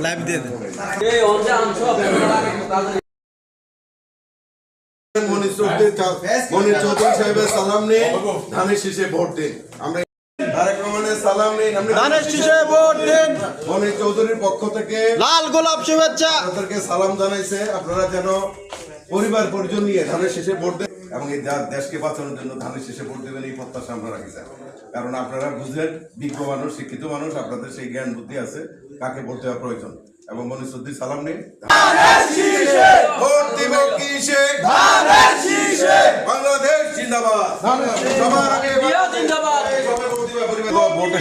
Live দিয়ে দেন। মনির চৌধুরী সাহেবের সালাম নিয়ে ধানের শীষে ভোট দিন। আমরা তারেক রহমানের সালাম নিয়ে ধানের শীষে ভোট দিন। মনির চৌধুরীর পক্ষ থেকে লাল গোলাপ শুভেচ্ছা। আপনাদেরকে সালাম জানাইছে, আপনারা যেন পরিবার পরিজন নিয়ে ধানের শীষে ভোট দেন এবং এই দেশকে বাঁচানোর জন্য ধানের শীষে ভোট দেবেন, এই প্রত্যাশা আমরা রাখি স্যার। কারণ আপনারা বুঝলেন, বিজ্ঞ মানুষ, শিক্ষিত মানুষ, আপনাদের সেই জ্ঞান বুদ্ধি আছে কাকে ভোট দেওয়া প্রয়োজন। এবং মনির চৌধুরী সালাম নেই ভোট দিব কিসে, বাংলাদেশ জিন্দাবাদ, সবার আগে জিন্দাবাদ, সবাই ভোট দিবে, পরিবার ভোট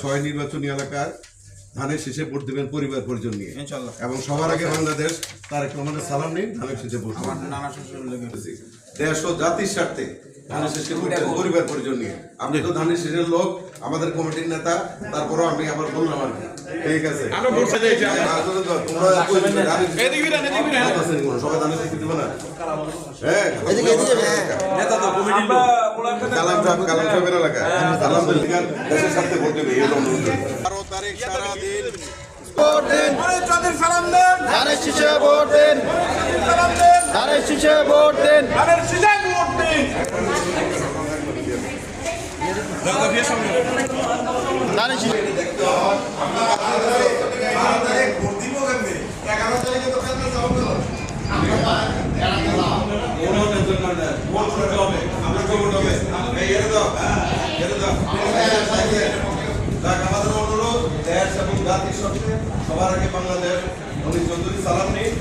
ছয় নির্বাচনী এলাকার ধানের শীষে ভোট দেবেন পরিবার পরিজন নিয়ে এবং সবার আগে বাংলাদেশ তারেক রহমানের সালাম নিন, ধানের শীষে ভোট দেশ ও জাতির স্বার্থে ধানের শীষে ভোট দেন পরিবার পরিজন নিয়ে। আপনি তো ধানের শীষের লোক, আমাদের কমিটির নেতা, তারপরও আমি আবার বললাম আর কি, ঠিক আছে সবাই ধানের শীষ দিবে না। হ্যাঁ কালাম সাহেবের এলাকা দেশের স্বার্থে ভোট দেবে। 12 তারিখ সারাদিন ভোট দিন। ধানের শীষে ভোট দিন। ধানের শীষে ভোট দিন। ধানের শীষে আমাদের অনুরোধ, দেশ এবং জাতির স্বার্থে সবার আগে বাংলাদেশ মনির চৌধুরী সালাম নিন।